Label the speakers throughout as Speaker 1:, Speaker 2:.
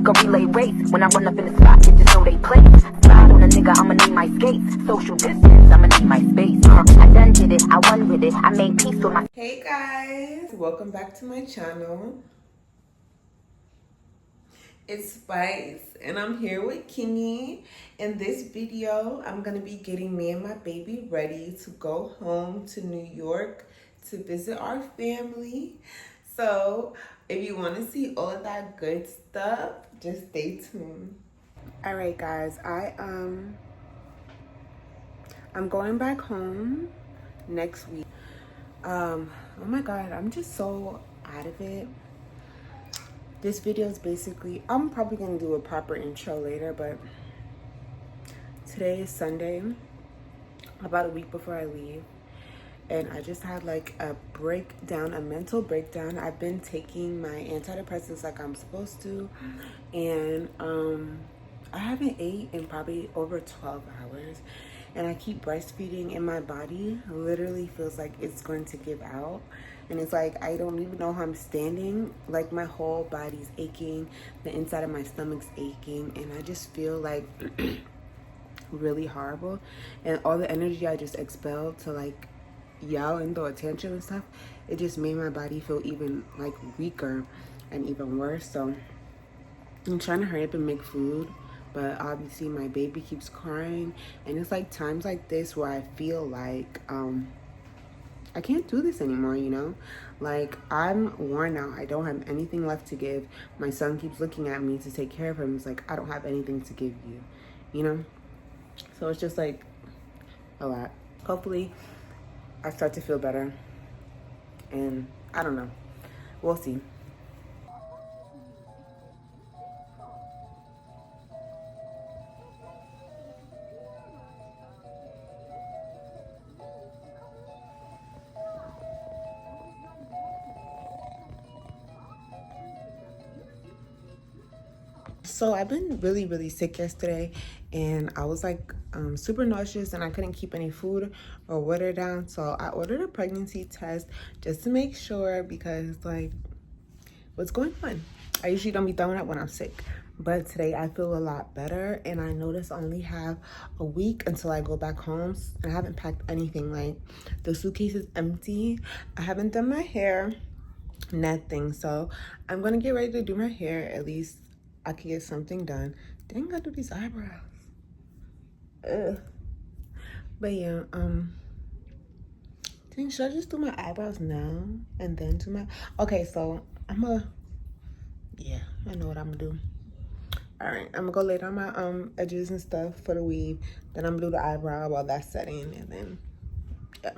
Speaker 1: a relay race. When I run up in the spot, bitches know they place. Slide on a nigga, I'ma need my skates. Social distance, I'ma need my space. I done did it, I won with it. I made peace with my...
Speaker 2: Hey guys, welcome back to my channel. It's Spice and I'm here with Kingy. In this video, I'm gonna be getting me and my baby ready to go home to New York to visit our family. So if you want to see all of that good stuff, just stay tuned. All right guys, I'm going back home next week. Oh my god, I'm just so out of it. This video is basically, I'm probably gonna do a proper intro later, but today is Sunday, about a week before I leave, and I just had like a breakdown, a mental breakdown. I've been taking my antidepressants like I'm supposed to, and I haven't ate in probably over 12 hours, and I keep breastfeeding, and my body literally feels like it's going to give out. And it's like, I don't even know how I'm standing. Like, my whole body's aching. The inside of my stomach's aching. And I just feel like really horrible. And all the energy I just expelled to like yell and throw attention and stuff, it just made my body feel even like weaker and even worse. So I'm trying to hurry up and make food. But obviously my baby keeps crying. And it's like times like this where I feel like, I can't do this anymore, you know? Like, I'm worn out. I don't have anything left to give. My son keeps looking at me to take care of him. It's like, I don't have anything to give you, you know? So it's just like a lot. Hopefully, I start to feel better. And I don't know. We'll see. So I've been really sick yesterday, and I was like super nauseous, and I couldn't keep any food or water down. So I ordered a pregnancy test just to make sure, because like, what's going on? I usually don't be throwing up when I'm sick, but today I feel a lot better. And I noticed I only have a week until I go back home, and I haven't packed anything. Like, the suitcase is empty. I haven't done my hair, nothing. So I'm gonna get ready to do my hair. At least I can get something done. Dang, I gotta do these eyebrows. Ugh. But yeah, dang, should I just do my eyebrows now and then do my... Okay, so yeah, I know what I'm gonna do. All right, I'm gonna go lay down my edges and stuff for the weave. Then I'm gonna do the eyebrow while that's setting, and then yeah.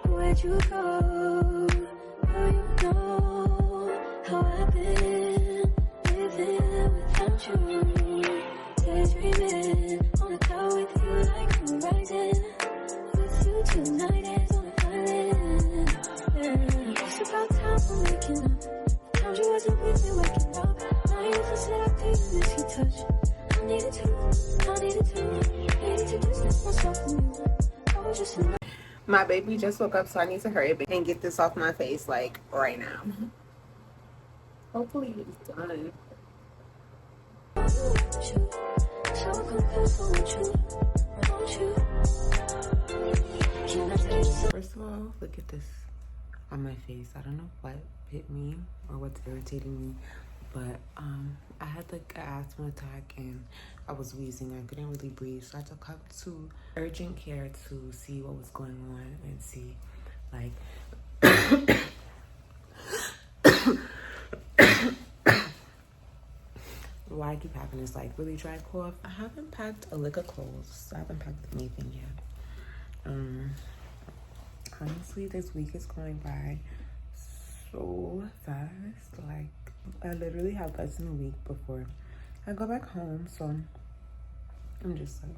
Speaker 3: Where'd you go? Girl, you know how I've been living without you. Daydreaming on a cloud with you like the horizon. With you tonight is on an island. Yeah. It's about time for waking up. Times you wasn't with me waking up. Now you just said I didn't miss your touch. I needed to distance myself from you. I was just in
Speaker 2: My baby just woke up, so I need to hurry up and get this off my face, like, right now. Hopefully it's done. First of all, look at this on my face. I don't know what hit me or what's irritating me, but I had like an asthma attack, and I was wheezing. I couldn't really breathe, so I had to come to urgent care to see what was going on and see like why I keep having this like really dry cough. I haven't packed a lick of clothes. I haven't packed anything yet. Honestly, this week is going by so fast. Like, I literally have less than a week before I go back home, so I'm just like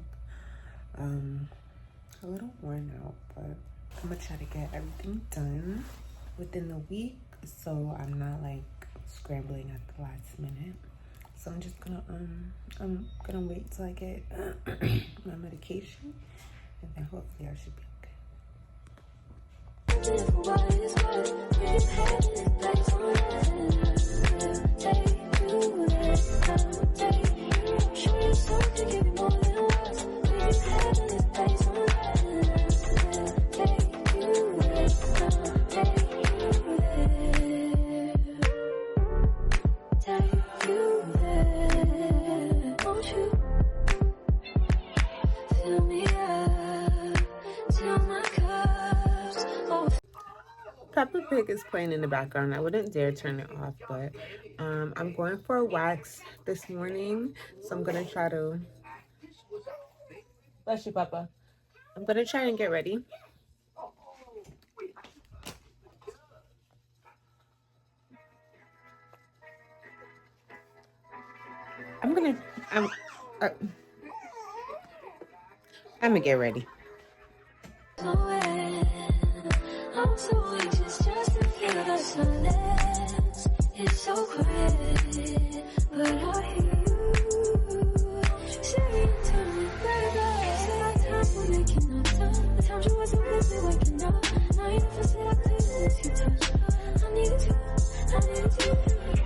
Speaker 2: a little worn out, but I'm gonna try to get everything done within the week, so I'm not like scrambling at the last minute. So I'm just gonna I'm gonna wait till I get my medication, and then hopefully I should be okay. music is playing in the background. I wouldn't dare turn it off, but I'm going for a wax this morning, so I'm gonna try to. Bless you, Papa. I'm gonna try and get ready. I'm gonna get ready.
Speaker 3: I'm so anxious just to feel the silence. It's so quiet, but I hear you saying to me, baby, say our time we're making up time. The times you wasn't busy waking up. Now you never said I couldn't miss your touch. I needed you,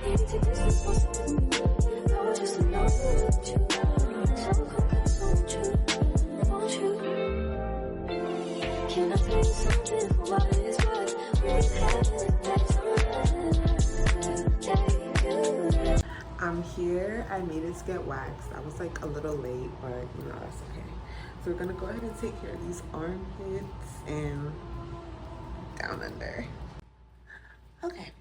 Speaker 3: needed to distance myself from you. I was just alone with you. So confused, won't you? Can I tell you something for what it is worth?
Speaker 2: I'm here. I made it to get waxed. I was like a little late, but you know, that's okay. So we're gonna go ahead and take care of these armpits and down under. Okay.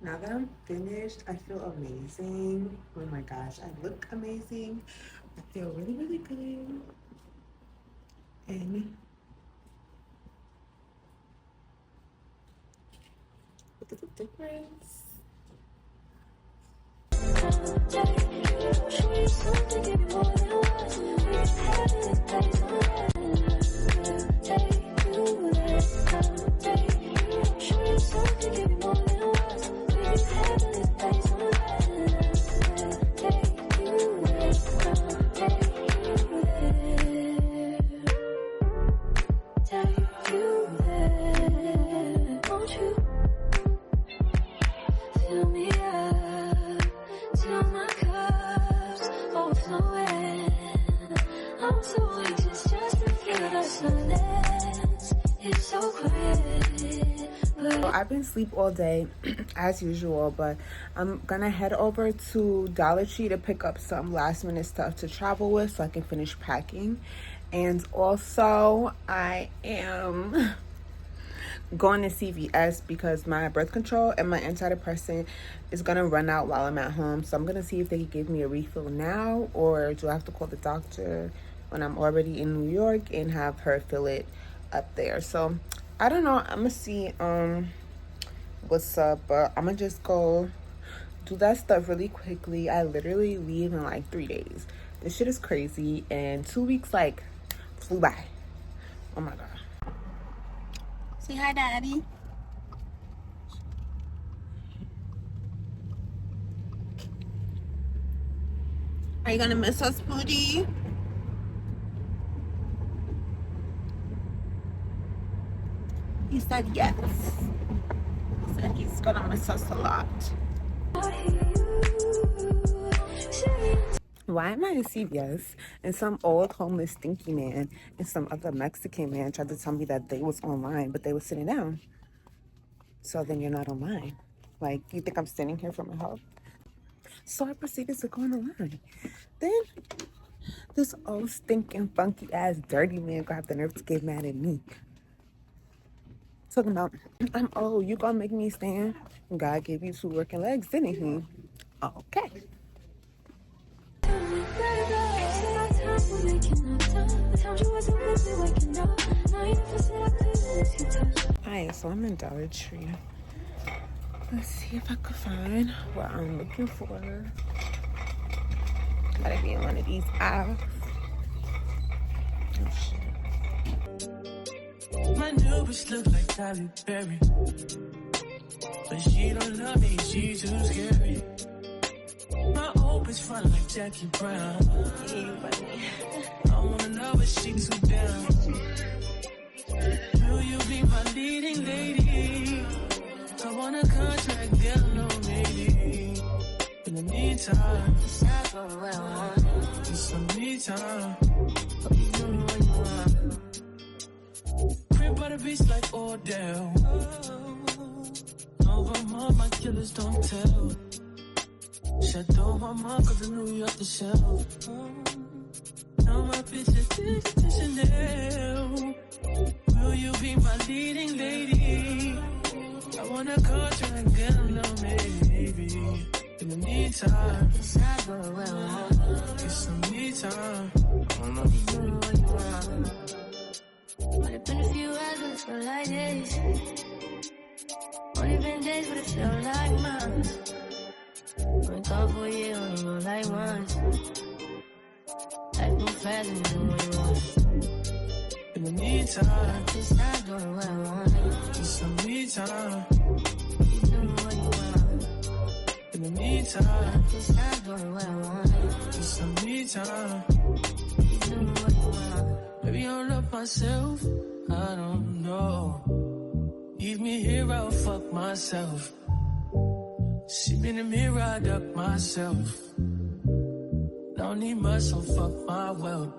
Speaker 2: Now that I'm finished, I feel amazing. Oh my gosh, I look amazing. I feel really, really good. And look at the difference. I've been asleep all day as usual, but I'm gonna head over to Dollar Tree to pick up some last minute stuff to travel with so I can finish packing. And also I am going to CVS because my birth control and my antidepressant is gonna run out while I'm at home. So I'm gonna see if they can give me a refill now, or do I have to call the doctor when I'm already in New York and have her fill it up there. So I don't know. I'm gonna see what's up, but I'm gonna just go do that stuff really quickly. I literally leave in like 3 days. This shit is crazy, and 2 weeks like flew by. Oh my god. Say hi, Daddy. Are you gonna miss us, Booty? He said yes. He said he's gonna miss us a lot. Why am I in CVS and some old homeless stinky man and some other Mexican man tried to tell me that they was online, but they was sitting down? So then you're not online. Like, you think I'm standing here for my help? So I proceeded to go on the line. Then this old stinking funky ass dirty man grabbed the nerve to get mad at me. Talking about, I'm old, you gonna make me stand? God gave you 2 working legs, didn't he? Okay. Alright, so I'm in Dollar Tree. Let's see if I could find what I'm looking for. Gotta be in one of these aisles. Oh shit.
Speaker 4: My new bitch look like Tyler Perry, but she don't love me, she too scary. My old bitch front like Jackie Brown. I wanna know if she too down. Will you be my leading lady? I want a contract, girl, no maybe. In the meantime, it's some me time. You know what you want. Crib by the beach like Odell. No, my killers don't tell. Shadow my mom, cause I knew you off the shelf. Now my bitch is Chanel. Will you be my leading lady? I wanna call, try and get a little maybe. In the meantime,
Speaker 3: It's not going well.
Speaker 4: get some me time.
Speaker 3: You know what you want. But it's been a few hours, but it's felt like days. Only been days, but it felt like months. Only gone for a year, only know like once. Life move fast and you do what you want.
Speaker 4: In the meantime,
Speaker 3: It's not going well.
Speaker 4: get some me time.
Speaker 3: You do what you want.
Speaker 4: In the meantime,
Speaker 3: It's not going well.
Speaker 4: get some me time.
Speaker 3: You do what you want.
Speaker 4: Maybe I love myself, I don't know. Leave me here, I'll fuck myself. See me in the mirror, I duck myself. Don't need much, so fuck my wealth.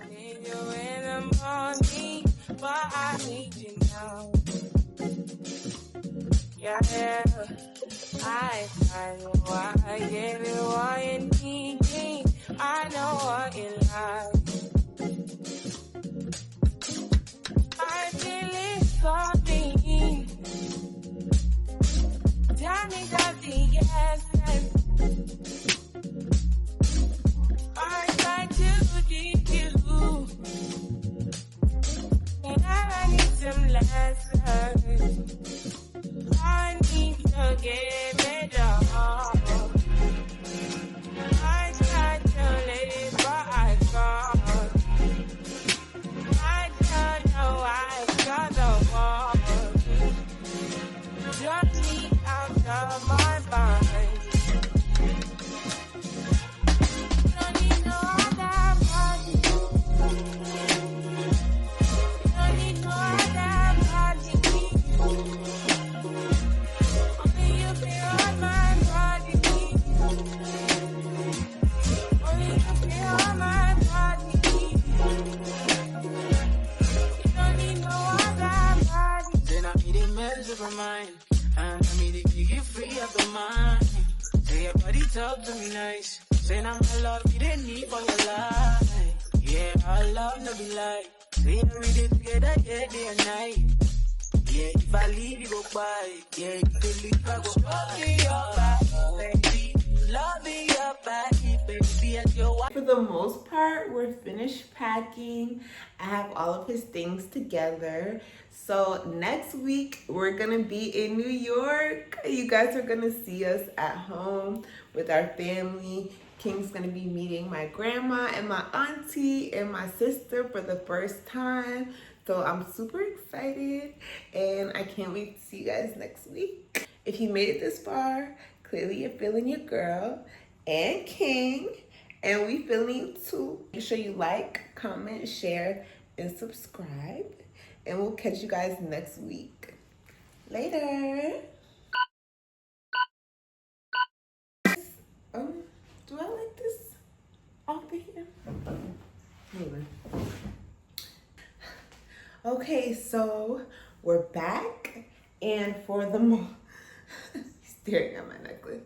Speaker 5: I need you in the morning, but I need you now. Yeah, I know I give you what you need. I know what you like. I feel it something. Tell me that the essence. I try to teach you, and I need some lessons. I need to give it all. I try to live, but I can't. I don't know why I got the wall. Just me out of my mind. Don't need no other body. Don't need no other body. Only you feel my body. Only you feel my body. You don't need no other body.
Speaker 4: Then I need a mess of my mind. And I need to get free of the mind. Say your body talk to me nice. Say I'm my love, you didn't need for your life. Yeah, our love no be like. Say every day together, yeah, day and night. Yeah, if I leave, you go by. Yeah, if you leave, I go loving your body, baby. Loving your body, baby, and your wife.
Speaker 2: For the most part, we're finished packing. I have all of his things together. So next week, we're gonna be in New York. You guys are gonna see us at home with our family. King's gonna be meeting my grandma and my auntie and my sister for the first time. So I'm super excited and I can't wait to see you guys next week. If you made it this far, clearly you're feeling your girl and King, and we feeling you too. Make sure you like, comment, share, and subscribe. And we'll catch you guys next week. Later. Do I like this over here? Maybe. Okay, so we're back, and for the he's staring at my necklace.